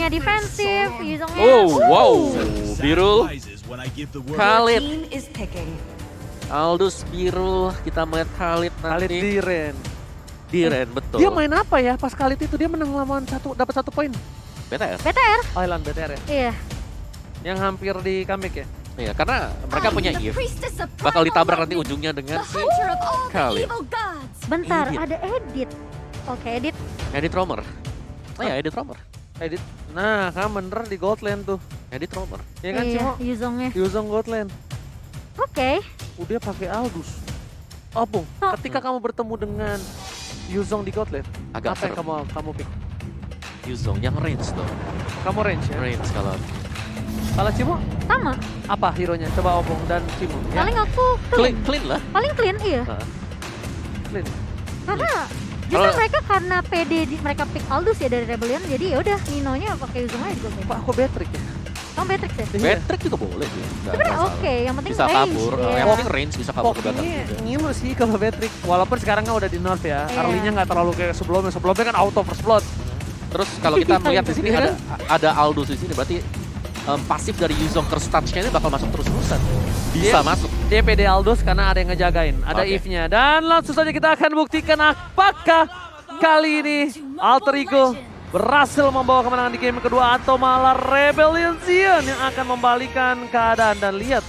Yuzongnya defensif, Yuzongnya... Oh, wow. Birul, Khalid, Khalid, Aldous, Birul, kita melihat Khalid Khalid nanti. Diren. Diren, betul. Dia main apa ya pas Khalid itu? Dia menang lawan dapat 1 poin. BTS. BTR? Island BTR ya? Iya. Yang hampir di comeback ya? Iya, karena mereka punya Eve. Bakal ditabrak nanti ujungnya dengan si Khalid. Bentar, Edit. ada edit. Oke, edit. Edit Romer. Oh ya, Edit Romer. Edit. Nah, kan bener di Goldland tuh. Edit Romer. Ya kan Iya, Cimo? Yuzongnya. Yuzong Goldland. Oke. Udah pakai Aldous. Oh, Bung. Oh. Ketika kamu bertemu dengan Yuzong di Goldland, Agak apa yang serem. kamu pick? Yuzong yang range dong. Kamu range ya? Range kalau Kalau Cimo, Sama. apa hero-nya? Coba Opung dan Cimo. Ya? Paling aku clean, clean. clean lah. Paling clean, iya. Clean. Karena justru Kalau- mereka karena PD mereka pick Aldous ya dari Rebellion, jadi ya udah Nino-nya pakai Yuzong aja juga oke. Pak, aku Patrick ya? Kamu Beatrix ya? Patrick juga boleh sih. Nggak Sebenarnya masalah. oke, yang penting Bisa range. kabur, iya. yang penting range bisa kabur ke belakang Pokoknya juga. ngilu sih kalau Patrick. Walaupun sekarang kan udah di nerf ya. Iya. Early-nya nggak terlalu kayak sebelumnya. Sebelumnya kan auto first blood. Terus kalau kita melihat di sini Iya. ada Aldous di sini, berarti pasif dari Yuzong terus touch-nya ini bakal masuk terus-terusan. Bisa Dia- masuk. Dia PD Aldous karena ada yang ngejagain. Ada Oke. Eve-nya. Dan langsung saja kita akan buktikan apakah kali ini Alter Ego berhasil membawa kemenangan di game kedua atau malah Rebellion Zion yang akan membalikan keadaan. Dan lihat,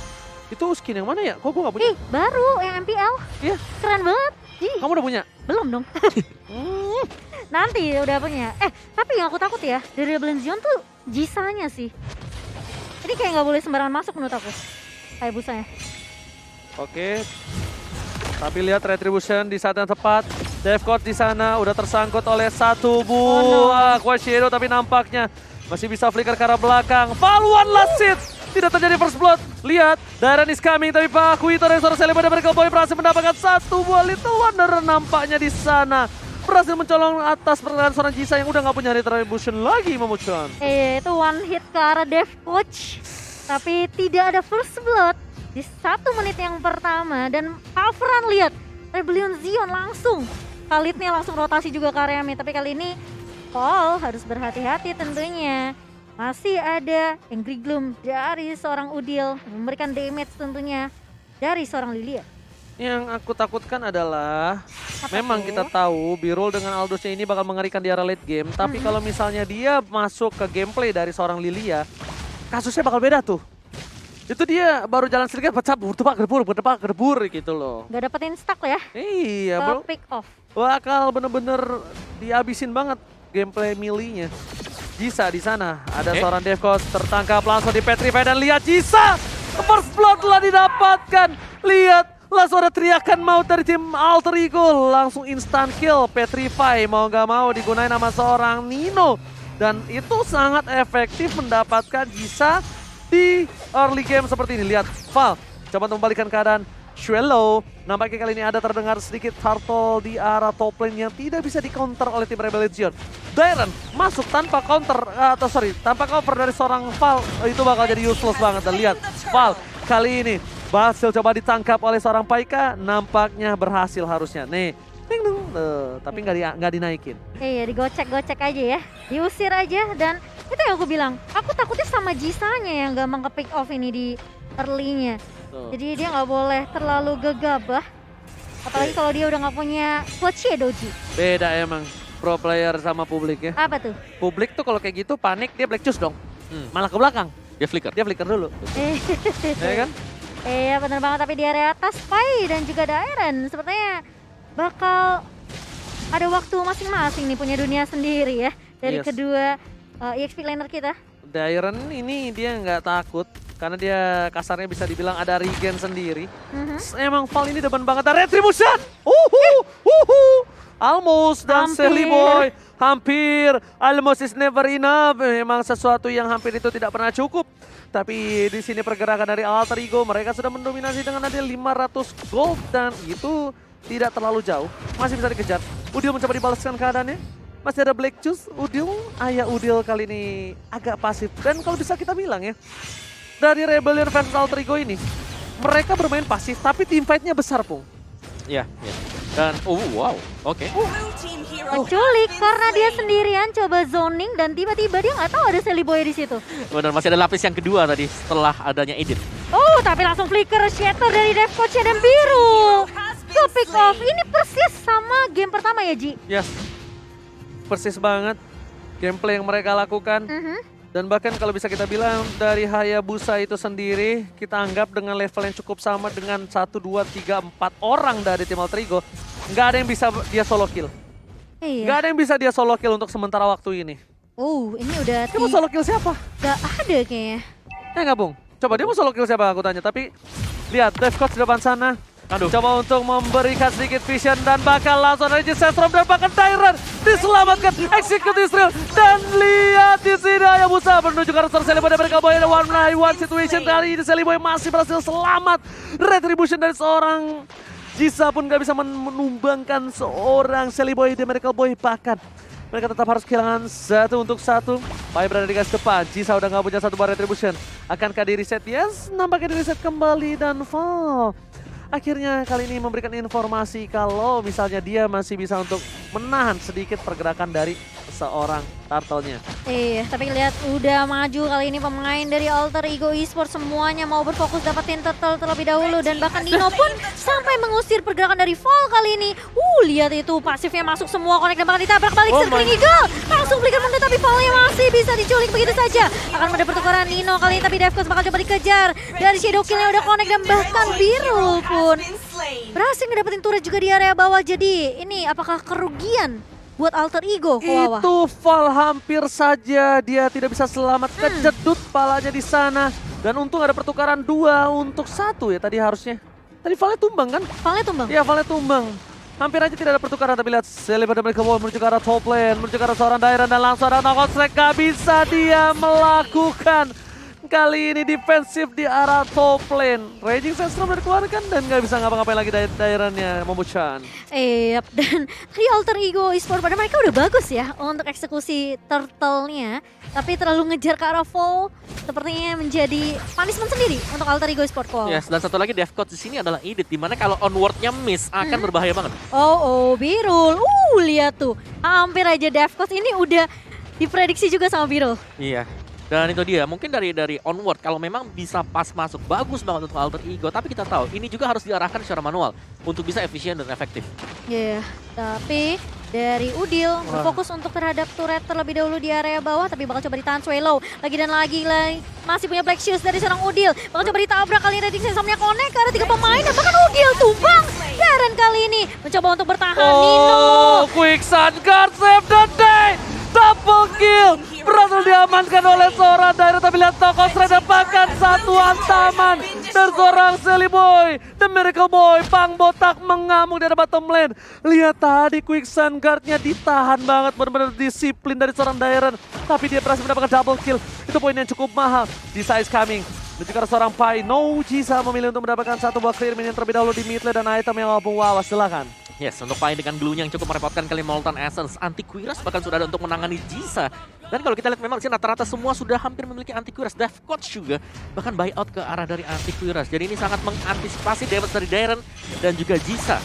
itu skin yang mana ya? Kok gue gak punya? Ih, baru yang MPL. Iya. Keren banget. Ih, Kamu udah punya? belum dong. Nanti udah punya. Tapi yang aku takut ya, dari Rebellion Zion tuh Jisanya sih. Ini kayak nggak boleh sembarangan masuk menurut aku. Kayak busanya. Oke. Tapi lihat Retribution di saat yang tepat. Devcode di sana udah tersangkut oleh satu buah Quest Shadow, tapi nampaknya masih bisa flicker ke arah belakang. Valuan last hit. Tidak terjadi first blood. Lihat, Dairon is coming, tapi Pak Kuito dan seorang Celebi dari Miracle Boy berhasil mendapatkan satu buah Little Wonder nampaknya di sana. Berhasil mencolong atas pertahanan seorang Jisa yang udah nggak punya Retribution lagi, Memucon. Itu one hit ke arah Dev Coach. Tapi tidak ada first blood di 1 menit yang pertama. Dan coveran lihat, Rebellion Zion langsung. Khalidnya langsung rotasi juga ke area mid. Tapi kali ini Paul harus berhati-hati tentunya. Masih ada Angry Gloom dari seorang Udil. Memberikan damage tentunya dari seorang Lilia. Yang aku takutkan adalah Apa memang tuh? kita tahu Birul dengan Aldous-nya ini bakal mengerikan di area late game. Tapi kalau misalnya dia masuk ke gameplay dari seorang Lilia, kasusnya bakal beda tuh. Itu dia baru jalan sedikit pecah, berdepak gerbur gitu loh. Gak dapetin stack ya, Iya ke bro, pick off. bakal bener-bener dihabisin banget gameplay melee-nya. Jisa di sana, ada seorang Devcos tertangkap langsung di Petrify dan lihat Jisa, first blood telah didapatkan. Lihat, langsung ada teriakan maut dari tim Alter Ego, langsung instant kill. Petrify mau gak mau digunain sama seorang Nino. Dan itu sangat efektif mendapatkan Jisa di early game seperti ini. Lihat, Val coba untuk membalikan keadaan. Shuelo, nampaknya kali ini ada terdengar sedikit turtle di arah top lane yang tidak bisa di counter oleh tim Rebellion Zion. Dairon masuk tanpa counter, tanpa cover dari seorang Val, itu bakal jadi useless banget. Dan lihat, Val kali ini berhasil coba ditangkap oleh seorang Paika, nampaknya berhasil harusnya. Nih, ding dong, tapi nggak dinaikin. Iya, digocek-gocek aja ya. Diusir aja dan itu yang aku bilang. Aku takutnya sama Jisanya yang gampang ke pick off ini di early-nya. Tuh. Jadi dia nggak boleh terlalu gegabah. Apalagi kalau dia udah nggak punya Clutch Shadow Ji. Beda emang pro player sama publik ya. Apa tuh? Publik tuh kalau kayak gitu panik dia black choose dong. Hmm. Malah ke belakang, Dia flicker. dia flicker dulu. Ya kan? Iya bener banget, tapi di area atas Pai dan juga Dairon sepertinya bakal ada waktu masing-masing nih, punya dunia sendiri ya. Dari Yes. kedua EXP laner kita. Dairon ini dia nggak takut karena dia kasarnya bisa dibilang ada regen sendiri. Emang Val ini depan banget. Ada Retribution! Almost dan Hampir. Sally Boy. Hampir. Almost is never enough. Memang sesuatu yang hampir itu tidak pernah cukup. Tapi di sini pergerakan dari Alter Ego, mereka sudah mendominasi dengan ada 500 gold dan itu tidak terlalu jauh. Masih bisa dikejar. Udil mencoba dibalaskan keadaannya. Masih ada Black Juice. Udil, ayah Udil kali ini agak pasif. Dan kalau bisa kita bilang ya, dari Rebellion versus Alter Ego ini, mereka bermain pasif tapi team fight-nya besar, Pung. Iya, iya. Dan, wow, oke. Menculik karena dia sendirian coba zoning dan tiba-tiba dia nggak tahu ada Sally Boy di situ. Benar, masih ada lapis yang kedua tadi setelah adanya edit. Oh, tapi langsung flicker shatter dari Dev Coach dan biru. Ke pick off. Ini persis sama game pertama ya, Ji? Yes, persis banget gameplay yang mereka lakukan. Dan bahkan kalau bisa kita bilang dari Hayabusa itu sendiri, kita anggap dengan level yang cukup sama dengan 1, 2, 3, 4 orang dari tim Alter Ego. Nggak ada yang bisa dia solo kill. Iya. Nggak ada yang bisa dia solo kill untuk sementara waktu ini. Oh, ini udah Dia mau solo kill siapa? gak ada kayaknya. Nggak Bung? Coba dia mau solo kill siapa aku tanya. Tapi lihat Dev Coach di depan sana. Aduh. Coba untuk memberikan sedikit vision dan bakal langsung ada Sestrom dan bahkan Tyrant diselamatkan, execute Israel dan lihat di sini Hayabusa menuju ke arah Sally Boy dan mereka boy ada 1v1 situation kali ini Sally Boy masih berhasil selamat. Retribution dari seorang Jisa pun gak bisa menumbangkan seorang Sally Boy dan mereka boy, bahkan mereka tetap harus kehilangan 1-1. Pai berada di garis depan, Jisa udah gak punya satu bar retribution. Akankah di reset? Yes, nampaknya di reset kembali dan fall. Akhirnya kali ini memberikan informasi kalau misalnya dia masih bisa untuk menahan sedikit pergerakan dari seorang turtle-nya. Iya, tapi lihat udah maju kali ini pemain dari Alter Ego Esports semuanya mau berfokus dapetin turtle terlebih dahulu dan bahkan Dino pun sampai mengusir pergerakan dari Fall kali ini. Lihat itu pasifnya masuk semua, connect dan bahkan ditabrak balik Circling Eagle. Langsung flicker mundur tapi Fallnya masih bisa diculik begitu saja. Akan ada pertukaran Nino kali ini tapi Devcos bakal coba dikejar. Dari Shadow Kill-nya udah connect dan bahkan Biru pun berhasil ngedapetin turret juga di area bawah. Jadi ini apakah kerugian buat Alter Ego ke bawah? Itu Fall hampir saja dia tidak bisa selamat, kejedut palanya di sana. Dan untung ada pertukaran 2 untuk 1 ya tadi harusnya. Tadi Fallnya tumbang kan? Fallnya tumbang? Iya, Fallnya tumbang. Hampir aja tidak ada pertukaran, tapi lihat Sally pada mereka menuju ke arah top lane, menuju ke arah seorang Dairan dan langsung ada knock-out strike. Gak bisa dia melakukan kali ini defensif di arah top lane. Raging Sandstorm dikeluarkan dan gak bisa ngapa-ngapain lagi Dairannya, Momo-chan. Dan tadi Alter Ego Esports pada mereka udah bagus ya untuk eksekusi turtle-nya. Tapi terlalu ngejar ke arah Fall sepertinya menjadi punishment sendiri untuk Alter Ego Esports. Yes, dan satu lagi Devcos di sini adalah edit, dimana kalau onwardnya miss akan berbahaya banget. Birul. Lihat tuh. Hampir aja Devcos ini udah diprediksi juga sama Birul. Iya. Dan itu dia, mungkin dari onward kalau memang bisa pas masuk bagus banget untuk Alter Ego, tapi kita tahu ini juga harus diarahkan secara manual untuk bisa efisien dan efektif. Iya, tapi dari Udil berfokus untuk terhadap turret terlebih dahulu di area bawah, tapi bakal coba ditahan Swallow lagi dan lagi masih punya Black Shoes dari seorang Udil, bakal coba ditabrak kali ini. Rating Sensomnya connect karena 3 pemain dan bahkan Udil tumbang. Darren kali ini mencoba untuk bertahan. Nino Quick Sun Guard save the day, double kill. Berhasil diamankan oleh seorang Dairan, tapi lihat knock-out strike dapatkan satu hantaman dari seorang Sally Boy. The Miracle Boy, Pang Botak mengamuk di arah bottom lane. Lihat tadi Quick Sun Guard-nya ditahan banget, benar-benar disiplin dari seorang Dairan. Tapi dia berhasil mendapatkan double kill, itu poin yang cukup mahal. Jisa is coming, menuju ke seorang Pai. No, Jisa memilih untuk mendapatkan satu buah clear minion terlebih dahulu di mid lane dan item yang walaupun wawas, silakan. Yes, untuk Pai dengan glue yang cukup merepotkan kali Molten Essence, Antiquiras bahkan sudah ada untuk menangani Jisa. Dan kalau kita lihat memang sih rata-rata semua sudah hampir memiliki Antiquiras. Devcoach juga bahkan buyout ke arah dari Antiquiras. Jadi ini sangat mengantisipasi damage dari Dairan dan juga Jisa.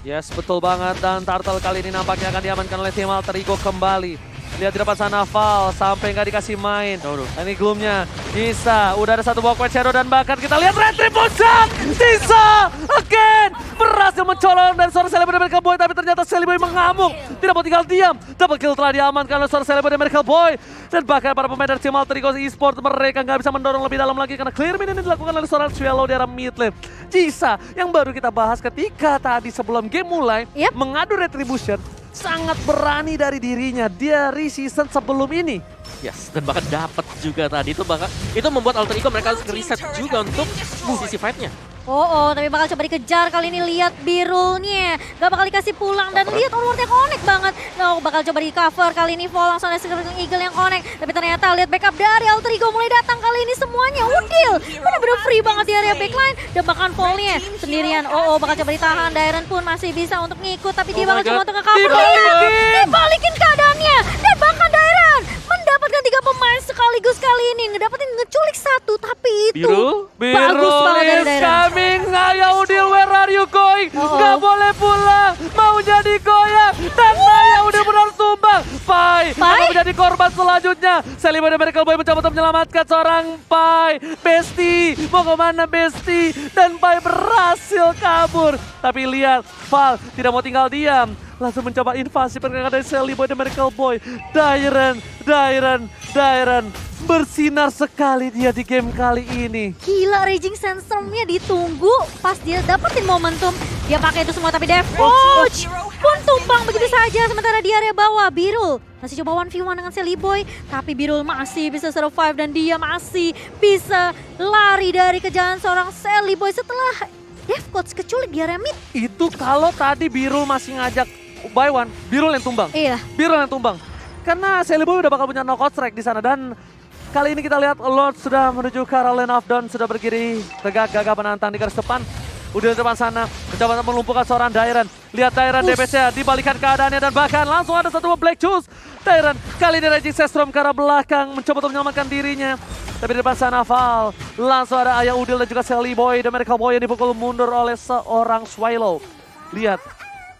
Yes, betul banget. Dan Turtle kali ini nampaknya akan diamankan oleh tim Alter Ego kembali. Lihat di depan sana Val sampai nggak dikasih main. Ini gloomnya Jisa, udah ada satu buah Quiet Shadow dan bahkan kita lihat Retribution. Jisa again berhasil mencolong dari seorang Sally Boy dan Miracle Boy, tapi ternyata Sally Boy mengamuk. Tidak mau tinggal diam. Double kill telah diamankan oleh seorang Sally Boy dan Miracle Boy. Dan bahkan para pemain dari tim Alter Ego Esports mereka nggak bisa mendorong lebih dalam lagi karena clear minion dilakukan oleh seorang Swallow di arah mid lane. Jisa yang baru kita bahas ketika tadi sebelum game mulai mengadu Retribution, sangat berani dari dirinya dari season sebelum ini. Yes, dan bahkan dapat juga tadi itu membuat Alter Ego mereka harus reset juga untuk sisi fight-nya. Tapi bakal coba dikejar kali ini. Lihat Birulnya gak bakal dikasih pulang dan lihat onwardnya connect banget. Bakal coba di cover kali ini. Fall langsung ada Circling Eagle yang connect, tapi ternyata lihat backup dari Alter Ego mulai datang kali ini semuanya. Udil bener-bener free banget di area backline dan bahkan Fallnya sendirian. Bakal coba ditahan. Dairan pun masih bisa untuk ngikut, tapi dia bakal coba untuk nge-cover. Dibalikin keadaannya dan bahkan Dairan mendapatkan 3 pemain sekaligus kali ini, ngedapetin ngeculik 1, tapi itu bagus banget dari Dairan. Ayo Udil, where are you going? Gak boleh pulang. Pai akan menjadi korban selanjutnya. Celiboy dan Miracle Boy mencoba untuk menyelamatkan seorang Pai. Besti, mau kemana Besti? Dan Pai berhasil kabur. Tapi lihat, Val tidak mau tinggal diam. Langsung mencoba invasi pergerakan dari Celiboy dan Miracle Boy. Dairen. Bersinar sekali dia di game kali ini. Gila, Raging Sandstorm-nya ditunggu. Pas dia dapetin momentum, dia pakai itu semua. Tapi Deathwatch pun tumbang begitu saja. Sementara di area bawah, Birul masih coba 1v1 dengan Celiboy. Tapi Birul masih bisa survive dan dia masih bisa lari dari kejaran seorang Celiboy setelah Deathwatch keculik di area mid. Itu kalau tadi Birul masih ngajak buy one, Birul yang tumbang. Iya. Birul yang tumbang. Karena Celiboy udah bakal punya knockout strike di sana. Dan kali ini kita lihat Lord sudah menuju ke arah lane of down, sudah berdiri tegak gagah menantang di garis depan. Udah di depan sana, mencoba untuk melumpuhkan seorang Dairen. Lihat Dairen DPS-nya, dibalikan keadaannya dan bahkan langsung ada satu Black Juice. Dairen kali ini Raging Sandstorm ke arah belakang, mencoba untuk menyelamatkan dirinya. Tapi di depan sana Val, langsung ada Ayah Udil dan juga Celiboy dan Miracle Boy yang dipukul mundur oleh seorang Swallow. Lihat,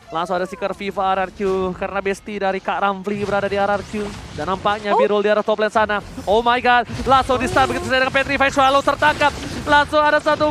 langsung ada Seeker Viva RRQ karena Besti dari Kak Ramfli berada di RRQ. Dan nampaknya Birul di arah top lane sana. Oh my god, langsung di stun begitu saja dengan Petrify. Swallow tertangkap. Langsung ada satu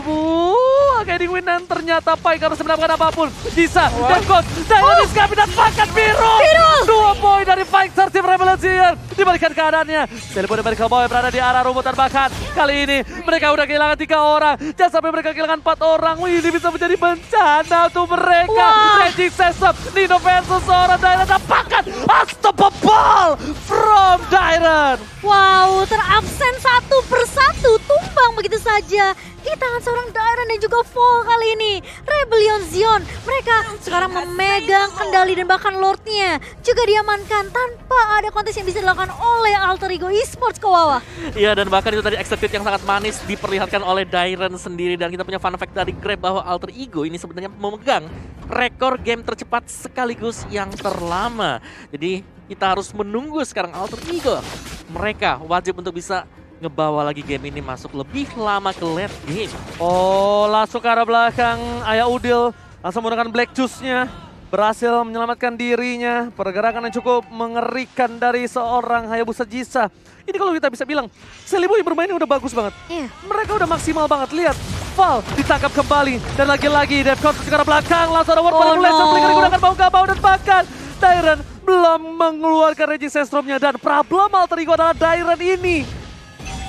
Guiding Wind dan ternyata Pai harus mendapatkan apapun. Jisa dan Ghost. Dairen Iskapi dan pakat Birul. 2 poin dari Fighter Team Rebellion. Dibalikan keadaannya. Celiboy dan Miracle Boy berada di arah rumput dan bahkan kali ini mereka udah kehilangan 3 orang. Jangan sampai mereka kehilangan 4 orang. Wih, ini bisa menjadi bencana untuk mereka. Raging Sandstorm, Nino versus seorang Dairen dan pakat unstoppable from Dairen. Wow, terabsen satu persatu, tumbang begitu saja di tangan seorang Dairen dan juga Fall kali ini. Rebellion Zion, mereka sekarang memegang kendali dan bahkan Lordnya juga diamankan tanpa ada kontes yang bisa dilakukan oleh Alter Ego Esports ke bawah. Iya, dan bahkan itu tadi executed yang sangat manis diperlihatkan oleh Dairen sendiri. Dan kita punya fun fact dari Grab bahwa Alter Ego ini sebenarnya memegang rekor game tercepat sekaligus yang terlama. Jadi kita harus menunggu sekarang Alter Ego. Mereka wajib untuk bisa ngebawa lagi game ini masuk lebih lama ke late game. Oh, langsung ke arah belakang. Ayah Udil langsung menggunakan Black Juice-nya. Berhasil menyelamatkan dirinya. Pergerakan yang cukup mengerikan dari seorang Hayabusa Jisa. Ini kalau kita bisa bilang, Celiboy bermainnya udah bagus banget. Iya. Mereka udah maksimal banget. Lihat, Val ditangkap kembali. Dan lagi-lagi Defcon ke arah belakang. Langsung ada Word Manipulation. Flicker digunakan bau gak bau dan bahkan Dairen belum mengeluarkan Raging Sandstorm-nya. Dan problem Alter Ego adalah Dairen ini.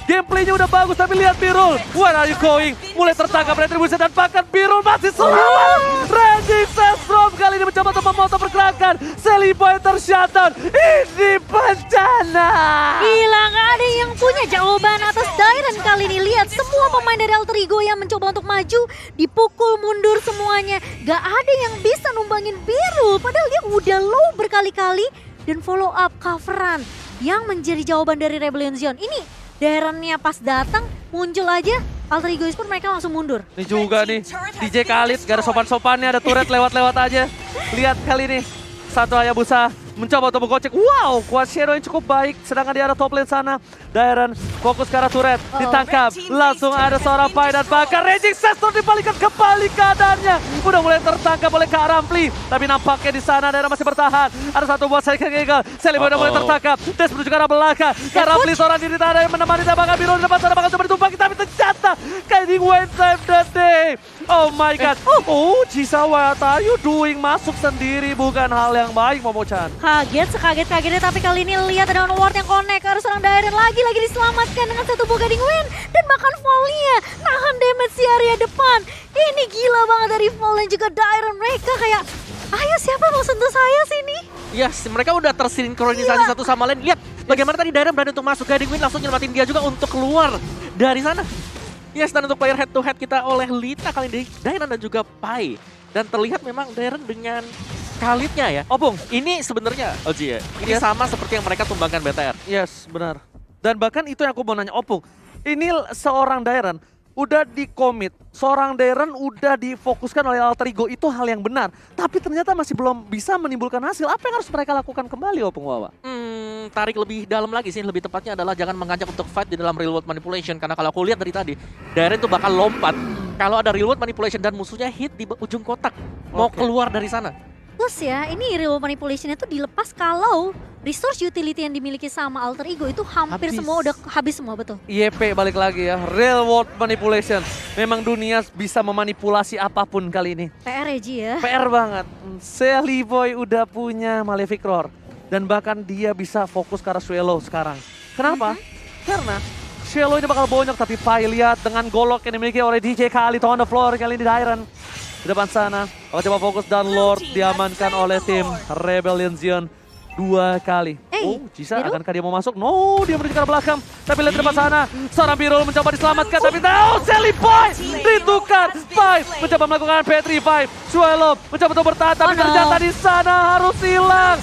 Gameplaynya udah bagus, tapi lihat Birul. Where are you going? Mulai tertangkap Retribution dan bahkan Birul masih selamat. Raging Sandstorm kali ini mencoba untuk memotong pergerakan. Celiboy tershutdown. Ini bencana. Gila, nggak ada yang punya jawaban atas Dairen kali ini. Lihat semua pemain dari Alter Ego yang mencoba untuk maju, dipukul mundur semuanya. Gak ada yang bisa numbangin Birul, padahal dia udah low berkali-kali. Dan follow up coveran yang menjadi jawaban dari Rebellion Zion. Ini Dairen-nya pas datang muncul aja Alter Ego Esports mereka langsung mundur. Ini juga nih DJ Khalid gak ada sopan-sopannya, ada turret lewat-lewat aja. Lihat kali ini satu Hayabusa mencoba untuk menggocek. Wow, kuat shadow yang cukup baik. Sedangkan di arah top lane sana Dairen fokus ke arah turret, ditangkap. Langsung ada seorang Pai dan bahkan Raging Sandstorm dibalikan kembali keadaannya. Udah mulai tertangkap oleh Kak Ramfli. Tapi nampaknya di sana Dairen masih bertahan. Ada satu buat Second Eagle. Celiboy udah mulai tertangkap. Des menuju ke arah belakang. Kak Ramfli seorang diri ada yang menemani dan bahkan Birul di depan sana bakal coba ditumpangi. Tapi ternyata Guiding Wind save the day. Oh my god. Oh, Jisa, what are you doing? Masuk sendiri bukan hal yang baik, Momo-chan. Kaget, sekaget-kagetnya, tapi kali ini lihat ada ward yang connect ke arah seorang Dairen. Lagi-lagi diselamatkan dengan satu buah Guiding Wind. Dan bahkan Fall-nya nahan damage di area depan. Ini gila banget dari Fall dan juga Dairen. Mereka kayak, ayo siapa mau sentuh saya sini? Yes, mereka udah tersinkronisasi satu sama lain. Lihat bagaimana tadi Dairen berani untuk masuk. Guiding Wind langsung nyelamatin dia juga untuk keluar dari sana. Yes, dan untuk player head to head kita oleh Lita kali ini Dairen dan juga Pai. Dan terlihat memang Dairen dengan Khalidnya ya. Opung, ini sebenarnya OG ya. Ini sama seperti yang mereka tumbangkan BTR. yes, benar. Dan bahkan itu yang aku mau nanya Opung. Ini seorang Dairen udah di-commit, seorang Dairen udah difokuskan oleh Alter Ego, itu hal yang benar. Tapi ternyata masih belum bisa menimbulkan hasil. Apa yang harus mereka lakukan kembali, Opung Wawa? Tarik lebih dalam lagi sih. Lebih tepatnya adalah jangan mengajak untuk fight di dalam real world manipulation. Karena kalau aku lihat dari tadi, Dairen tuh bakal lompat kalau ada real world manipulation dan musuhnya hit di ujung kotak. Mau keluar dari sana. Plus ya, ini real manipulation itu dilepas kalau resource utility yang dimiliki sama alter ego itu hampir Habis. semua udah habis semua, betul. YP balik lagi ya, real world manipulation. Memang dunia bisa memanipulasi apapun kali ini. PR ya Ji ya. PR banget. Sally Boy udah punya Malefic Roar. Dan bahkan dia bisa fokus ke arah Swallow sekarang. Kenapa? Karena Swallow ini bakal bonyok, tapi Pai lihat dengan golok yang dimiliki oleh DJ Khalid on the floor kali ini di Iron. Di depan sana, kalau coba fokus dan Lord diamankan oleh tim Rebellion Zion 2 kali. Jisa Biru? akankah dia mau masuk? No, dia menuju ke arah belakang. Tapi lihat di depan sana, seorang Birul mencoba diselamatkan, tapi Sally Boy ditukar. Pai mencoba melakukan P3-5. Swallow mencoba untuk bertahan, tapi ternyata di sana harus hilang.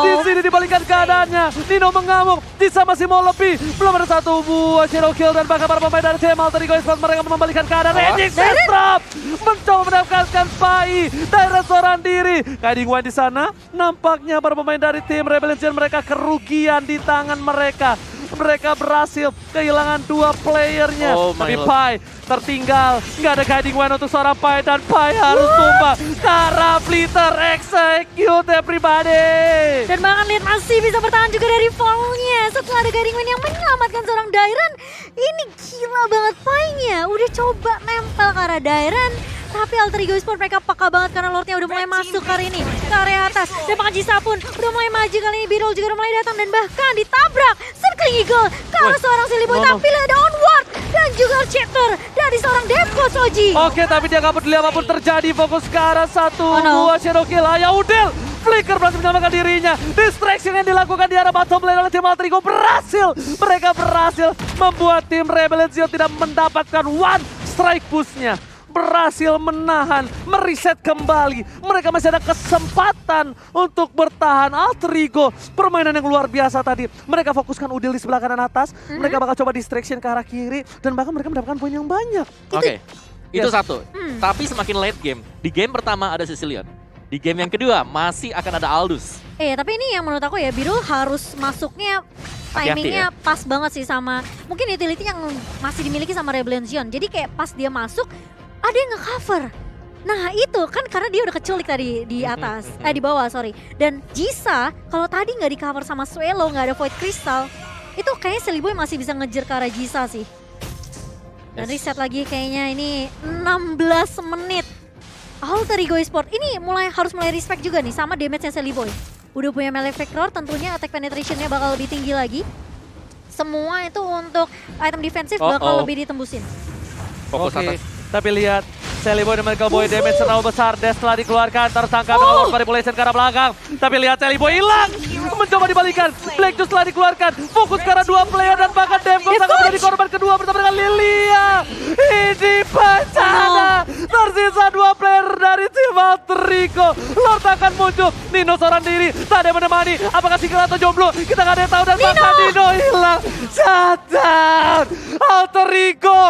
Di sini dibalikan keadaannya. Nino mengamuk, Jisa masih mau lebih. Belum ada satu buah shadow kill dan bahkan para pemain dari tim Alter Ego Esports mereka membalikan keadaan. Raging Sestrap mencoba mendapatkan Pai dari seorang diri. Guiding One di sana, nampaknya para pemain dari tim Rebellion mereka kerugian di tangan mereka. Mereka berhasil kehilangan 2 playernya. Tapi Pai tertinggal. Nggak ada guiding one untuk seorang Pai. Dan Pai harus tumbang. Karena Flitter execute everybody. Dan bahkan lihat masih bisa bertahan juga dari fallnya. Setelah ada guiding man yang menyelamatkan seorang Dairon. Ini gila banget Pai-nya. Udah coba nempel ke arah Dairon. Tapi Alter Ego Esports mereka peka banget karena Lordnya udah mulai masuk kali ini ke area atas. Dan bahkan Jisa pun udah mulai maju kali ini. Birol juga udah mulai datang dan bahkan ditabrak Circling Eagle ke arah seorang Silly Boy. Tapi ada onward dan juga chapter dari seorang Defcos Oji. Oke, tapi dia gak peduli apapun terjadi. Fokus ke arah satu buah shadow kill. Ya Udel, Flicker berhasil menyelamatkan dirinya. Distraction yang dilakukan di arah bottom lane oleh tim Alter Ego berhasil. Mereka berhasil membuat tim Rebellion Zion tidak mendapatkan one strike push-nya. Berhasil menahan, mereset kembali. Mereka masih ada kesempatan untuk bertahan. Alter Ego, permainan yang luar biasa tadi. Mereka fokuskan Udil di sebelah kanan atas. Mereka bakal coba distraction ke arah kiri. Dan bahkan mereka mendapatkan poin yang banyak. Oke, itu satu. Tapi semakin late game. Di game pertama ada Sicilian. Di game yang kedua masih akan ada Aldous. Tapi ini yang menurut aku ya, Birul harus masuknya timingnya pas banget sih sama mungkin utility yang masih dimiliki sama Rebellion Zion. Jadi kayak pas dia masuk, ada yang nge-cover. Nah itu kan karena dia udah keculik tadi di atas, di bawah sorry. Dan Jisa kalau tadi nggak di-cover sama Swallow, nggak ada Void Crystal, itu kayaknya Silly Boy masih bisa ngejar ke arah Jisa sih. Dan reset lagi kayaknya ini 16 menit. Alter Ego Esports ini harus mulai respect juga nih sama damage-nya Silly Boy. Udah punya Malefic Roar, tentunya attack penetration-nya bakal lebih tinggi lagi. Semua itu untuk item defensif bakal lebih ditembusin. Fokus atas. Tapi lihat, Sally Boy dan Michael Boy damage terlalu besar. Dash telah dikeluarkan, tersangka dengan Lord Manipulation ke arah belakang. Tapi lihat Sally Boy hilang. Mencoba dibalikan. Black Juice telah dikeluarkan. Fokus ke arah 2 player dan bahkan Demko sangat menjadi korban kedua bersama dengan Lilia. Ini bencana. Tersisa 2 player dari tim Alter Ego. Lord akan muncul. Nino seorang diri. Tak ada yang menemani. Apakah single atau jomblo? Kita nggak ada yang tahu. Dan bahkan Nino hilang. Shutdown. Alter Ego.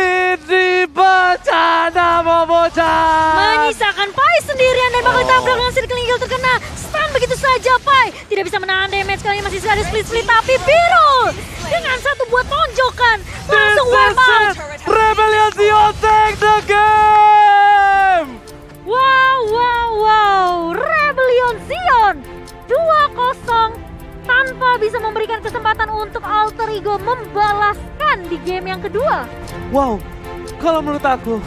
Ini bencana membocah. Menyisakan Pai sendirian dan bakal ditabrak dengan Circling Eagle terkena stun begitu saja. Pai tidak bisa menahan damage, kali ini masih ada split-split, tapi Birul dengan satu buat tonjokan langsung wipe out. Rebellion Zion take the game. Wow, Rebellion Zion 2-0 tanpa bisa memberikan kesempatan untuk Alter Ego membalaskan di game yang kedua. Wow, kalau menurut aku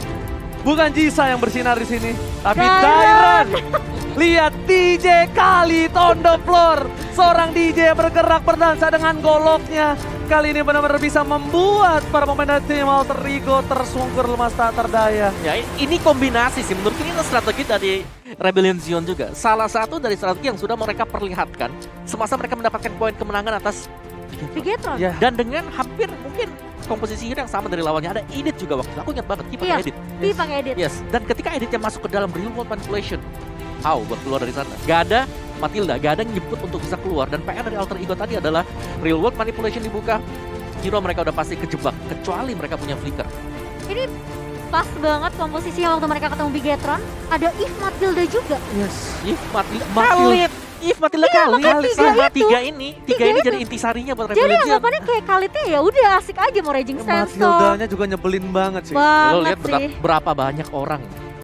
bukan Jisa yang bersinar di sini, tapi Dairon. Dairon. Lihat DJ Khalid on the floor. Seorang DJ yang bergerak berdansa dengan goloknya. Kali ini benar-benar bisa membuat para pemain dari tim Alter Ego tersungkur lemas tak terdaya. Ya ini kombinasi sih, menurut ini strategi dari Rebellion Zion juga. Salah satu dari strategi yang sudah mereka perlihatkan semasa mereka mendapatkan poin kemenangan atas Bigetron. Ya. Dan dengan hampir mungkin komposisi hero yang sama dari lawannya. Ada Edith juga waktu itu, aku ingat banget, Ki pakai Edith. Ki pakai Edith. Yes, dan ketika Edithnya masuk ke dalam real world manipulation, buat keluar dari sana. Gak ada Matilda, gak ada yang nyebut untuk bisa keluar. Dan PR dari Alter Ego tadi adalah real world manipulation dibuka, hero mereka udah pasti kejebak, kecuali mereka punya flicker. Ini pas banget komposisinya waktu mereka ketemu Bigetron. Ada If Matilda juga. Yes. If Matilda Khalid. If Matilda makanya sama tiga tiga ini jadi intisarinya buat Jadi Rebellion Zion. anggapannya kayak Khalidnya ya udah asik aja mau Raging Sandstorm. Matildanya juga nyebelin banget sih. Lo Banget lihat sih. berapa banyak orang